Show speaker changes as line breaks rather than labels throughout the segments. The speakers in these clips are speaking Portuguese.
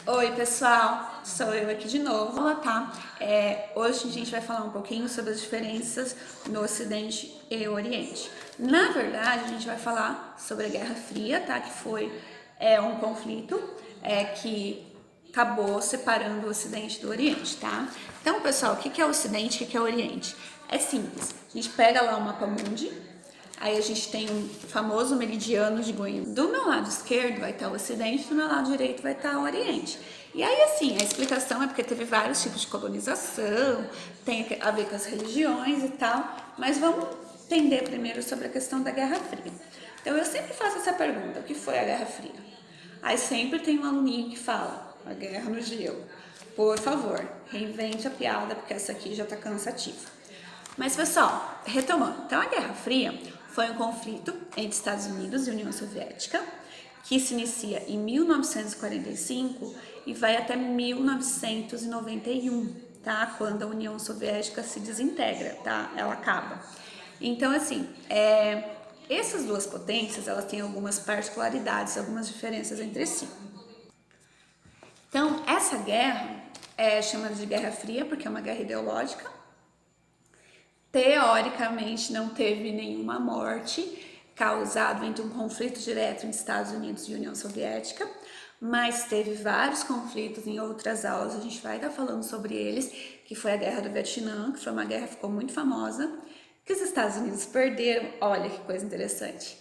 Oi pessoal, sou eu aqui de novo, tá? Hoje a gente vai falar um pouquinho sobre as diferenças no Ocidente e Oriente. Na verdade, a gente vai falar sobre a Guerra Fria, tá? Que foi um conflito que acabou separando o Ocidente do Oriente, tá? Então, pessoal, o que é o Ocidente e o que é o Oriente? É simples, a gente pega lá o mapa mundi. Aí a gente tem um famoso meridiano de Greenwich. Do meu lado esquerdo vai estar o Ocidente, do meu lado direito vai estar o Oriente. E aí, assim, a explicação é porque teve vários tipos de colonização, tem a ver com as religiões e tal, mas vamos entender primeiro sobre a questão da Guerra Fria. Então, eu sempre faço essa pergunta: o que foi a Guerra Fria? Aí sempre tem um aluninho que fala: a guerra no gelo. Por favor, reinvente a piada, porque essa aqui já tá cansativa. Mas pessoal, retomando, então a Guerra Fria foi um conflito entre Estados Unidos e União Soviética que se inicia em 1945 e vai até 1991, tá? Quando a União Soviética se desintegra, tá? Ela acaba. Então, assim, essas duas potências, elas têm algumas particularidades, algumas diferenças entre si. Então, essa guerra é chamada de Guerra Fria porque é uma guerra ideológica. Teoricamente, não teve nenhuma morte causada entre um conflito direto entre Estados Unidos e União Soviética, mas teve vários conflitos em outras aulas, a gente vai estar falando sobre eles, que foi a Guerra do Vietnã, que foi uma guerra que ficou muito famosa, que os Estados Unidos perderam, olha que coisa interessante.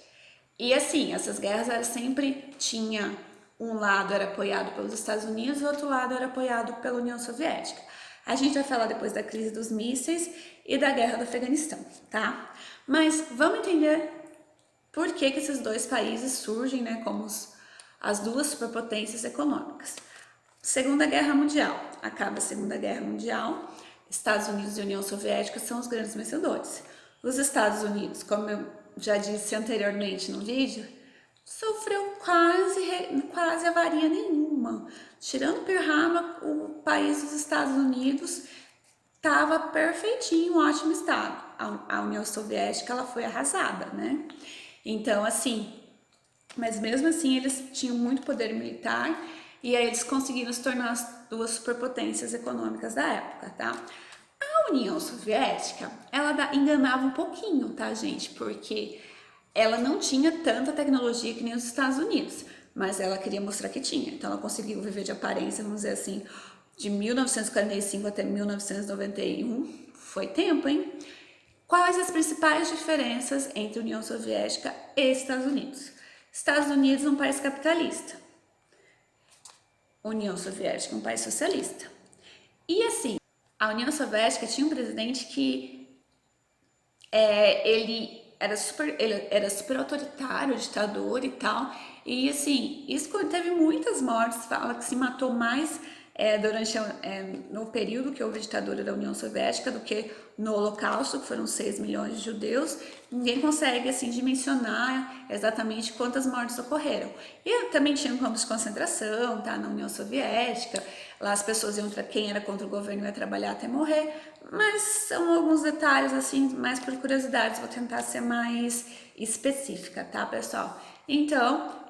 E assim, essas guerras eram sempre tinha um lado era apoiado pelos Estados Unidos e o outro lado era apoiado pela União Soviética. A gente vai falar depois da crise dos mísseis e da guerra do Afeganistão, tá? Mas vamos entender por que esses dois países surgem, né, como as duas superpotências econômicas. Segunda Guerra Mundial. Acaba a Segunda Guerra Mundial. Estados Unidos e União Soviética são os grandes vencedores. Os Estados Unidos, como eu já disse anteriormente no vídeo, sofreu quase avaria nenhuma. Tirando Pearl Harbor, o país dos Estados Unidos estava perfeitinho, um ótimo estado. A União Soviética ela foi arrasada, né? Então, assim, mas mesmo assim eles tinham muito poder militar e aí eles conseguiram se tornar as duas superpotências econômicas da época, tá? A União Soviética, ela enganava um pouquinho, tá, gente? Porque ela não tinha tanta tecnologia que nem os Estados Unidos, mas ela queria mostrar que tinha. Então ela conseguiu viver de aparência, vamos dizer assim, de 1945 até 1991. Foi tempo, hein? Quais as principais diferenças entre União Soviética e Estados Unidos? Estados Unidos é um país capitalista, União Soviética é um país socialista. E assim, a União Soviética tinha um presidente que ele era super autoritário, ditador e tal. E assim, isso teve muitas mortes, fala que se matou mais no período que houve a ditadura da União Soviética do que no Holocausto, que foram 6 milhões de judeus. Ninguém consegue assim dimensionar exatamente quantas mortes ocorreram. E também tinha campos de concentração, tá, na União Soviética. Lá as pessoas iam, quem era contra o governo ia trabalhar até morrer. Mas são alguns detalhes assim, mais por curiosidades, vou tentar ser mais específica, tá, pessoal? Então,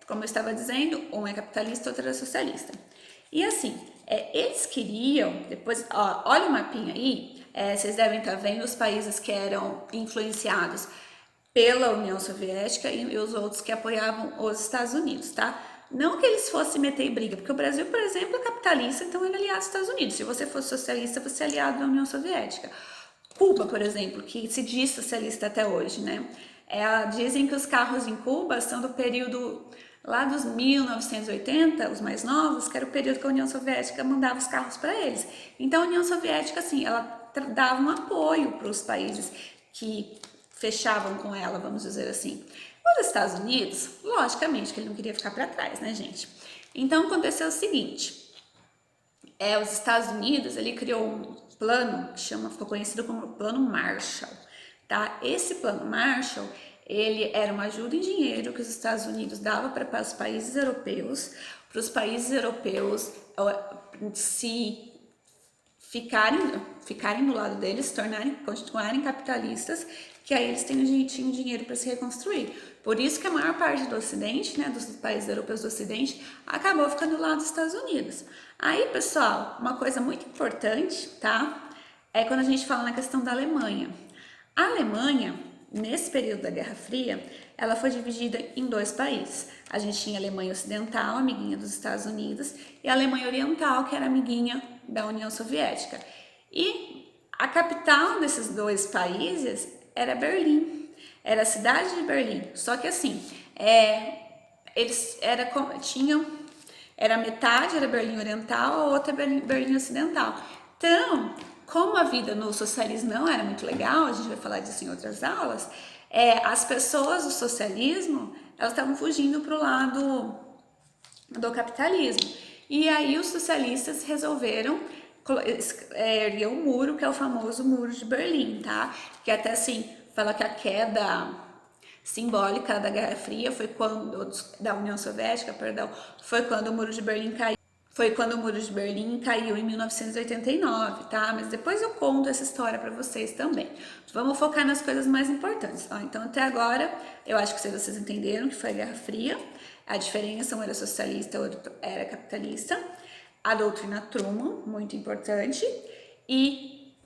como eu estava dizendo, um é capitalista, outro é socialista. E assim, eles queriam, depois, ó, olha o mapinha aí, vocês devem estar vendo os países que eram influenciados pela União Soviética e os outros que apoiavam os Estados Unidos, tá? Não que eles fossem meter em briga, porque o Brasil, por exemplo, é capitalista, então ele é aliado dos Estados Unidos. Se você fosse socialista, você é aliado da União Soviética. Cuba, por exemplo, que se diz socialista até hoje, né? Dizem que os carros em Cuba são do período lá dos 1980, os mais novos, que era o período que a União Soviética mandava os carros para eles. Então a União Soviética, assim, ela dava um apoio para os países que fechavam com ela, vamos dizer assim. Os Estados Unidos, logicamente que ele não queria ficar para trás, né, gente? Então aconteceu o seguinte: os Estados Unidos ele criou um plano que ficou conhecido como Plano Marshall, tá? Esse Plano Marshall ele era uma ajuda em dinheiro que os Estados Unidos dava para os países europeus se ficarem do lado deles, continuarem capitalistas, que aí eles tinham dinheiro para se reconstruir. Por isso que a maior parte do Ocidente, né, dos países europeus do Ocidente, acabou ficando do lado dos Estados Unidos. Aí, pessoal, uma coisa muito importante, tá? É quando a gente fala na questão da Alemanha. A Alemanha, nesse período da Guerra Fria, ela foi dividida em dois países. A gente tinha a Alemanha Ocidental, amiguinha dos Estados Unidos, e a Alemanha Oriental, que era amiguinha da União Soviética. E a capital desses dois países era Berlim, era a cidade de Berlim. Só que assim, era metade era Berlim Oriental, a outra Berlim Ocidental. Então, como a vida no socialismo não era muito legal, a gente vai falar disso em outras aulas, as pessoas do socialismo, elas estavam fugindo para o lado do capitalismo. E aí os socialistas resolveram erguer um muro, que é o famoso Muro de Berlim, tá? Que até assim, fala que a queda simbólica da Guerra Fria foi quando, da União Soviética, perdão, foi quando o Muro de Berlim caiu. Foi quando o Muro de Berlim caiu em 1989, tá? Mas depois eu conto essa história para vocês também. Vamos focar nas coisas mais importantes. Então, até agora, eu acho que vocês entenderam que foi a Guerra Fria. A diferença, um era socialista, o outro era capitalista. A doutrina Truman, muito importante. E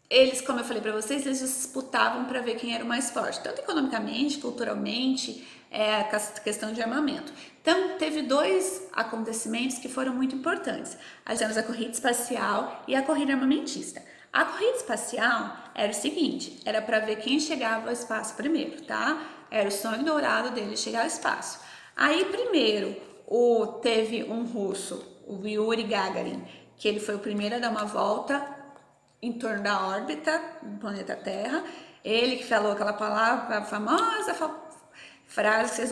eles, como eu falei para vocês, eles disputavam para ver quem era o mais forte, tanto economicamente, culturalmente, a questão de armamento. Então, teve dois acontecimentos que foram muito importantes. Nós temos a corrida espacial e a corrida armamentista. A corrida espacial era o seguinte, era para ver quem chegava ao espaço primeiro, tá? Era o sonho dourado dele chegar ao espaço. Aí, primeiro, teve um russo, o Yuri Gagarin, que ele foi o primeiro a dar uma volta em torno da órbita do planeta Terra. Ele que falou aquela palavra, a famosa frase que vocês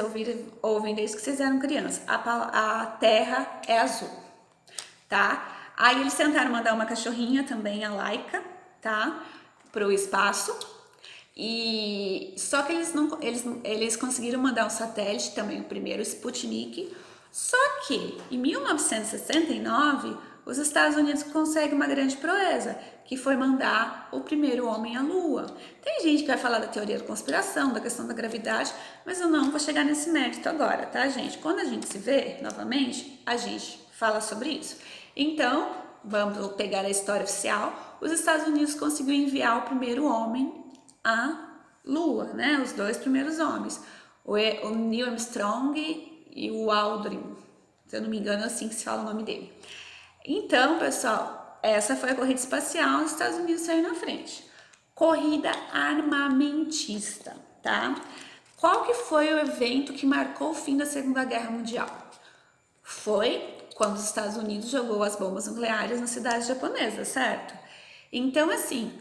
ouvem desde que vocês eram crianças: a Terra é azul, tá? Aí eles tentaram mandar uma cachorrinha também, a Laika, tá? Para o espaço. E só que eles conseguiram mandar um satélite também, o primeiro Sputnik. Só que em 1969 os Estados Unidos conseguem uma grande proeza, que foi mandar o primeiro homem à Lua. Tem gente que vai falar da teoria da conspiração, da questão da gravidade, mas eu não vou chegar nesse mérito agora, tá, gente? Quando a gente se vê novamente, a gente fala sobre isso. Então, vamos pegar a história oficial. Os Estados Unidos conseguiu enviar o primeiro homem à Lua, né? Os dois primeiros homens, o Neil Armstrong e o Aldrin, se eu não me engano, é assim que se fala o nome dele. Então, pessoal, essa foi a corrida espacial, os Estados Unidos saíram na frente. Corrida armamentista, tá? Qual que foi o evento que marcou o fim da Segunda Guerra Mundial? Foi quando os Estados Unidos jogou as bombas nucleares na cidade japonesa, certo? Então, assim,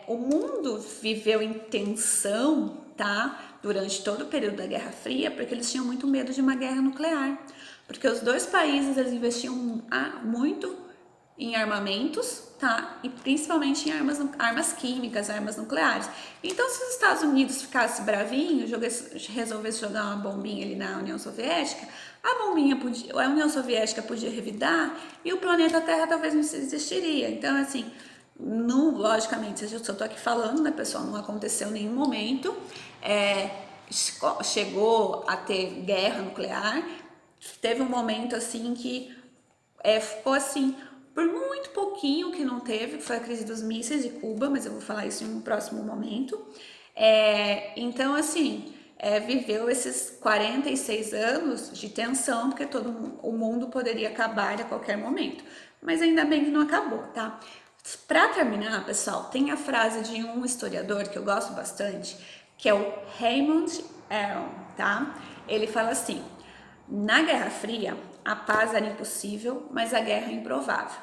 o mundo viveu em tensão, tá? Durante todo o período da Guerra Fria, porque eles tinham muito medo de uma guerra nuclear. Porque os dois países, eles investiam muito em armamentos, tá? E principalmente em armas químicas, armas nucleares. Então, se os Estados Unidos ficasse bravinho, resolvesse jogar uma bombinha ali na União Soviética, a União Soviética podia revidar e o planeta Terra talvez não existiria. Então, assim, logicamente, eu só tô aqui falando, né, pessoal? Não aconteceu em nenhum momento. Chegou a ter guerra nuclear. Teve um momento assim que ficou assim, por muito pouquinho que não teve, que foi a crise dos mísseis de Cuba, mas eu vou falar isso em um próximo momento. Então, assim, viveu esses 46 anos de tensão, porque o mundo poderia acabar a qualquer momento. Mas ainda bem que não acabou, tá? Para terminar, pessoal, tem a frase de um historiador que eu gosto bastante, que é o Raymond Aron, tá? Ele fala assim: na Guerra Fria, a paz era impossível, mas a guerra é improvável.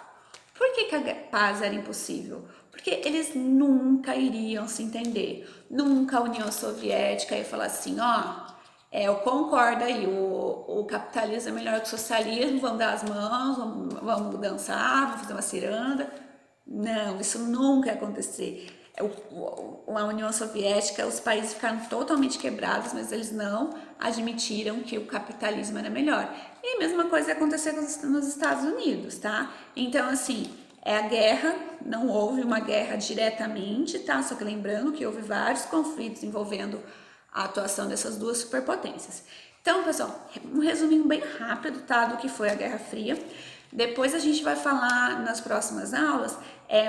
Por que a paz era impossível? Porque eles nunca iriam se entender. Nunca a União Soviética ia falar assim, eu concordo aí, o capitalismo é melhor que o socialismo, vamos dar as mãos, vamos dançar, vamos fazer uma ciranda. Não, isso nunca ia acontecer. A União Soviética, os países ficaram totalmente quebrados, mas eles não admitiram que o capitalismo era melhor. E a mesma coisa aconteceu nos Estados Unidos, tá? Então, assim, é a guerra, não houve uma guerra diretamente, tá? Só que lembrando que houve vários conflitos envolvendo a atuação dessas duas superpotências. Então, pessoal, um resuminho bem rápido, tá, do que foi a Guerra Fria. Depois a gente vai falar nas próximas aulas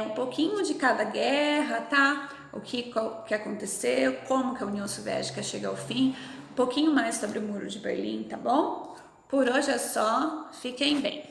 um pouquinho de cada guerra, tá? O que aconteceu, como que a União Soviética chega ao fim, um pouquinho mais sobre o Muro de Berlim, tá bom? Por hoje é só, fiquem bem.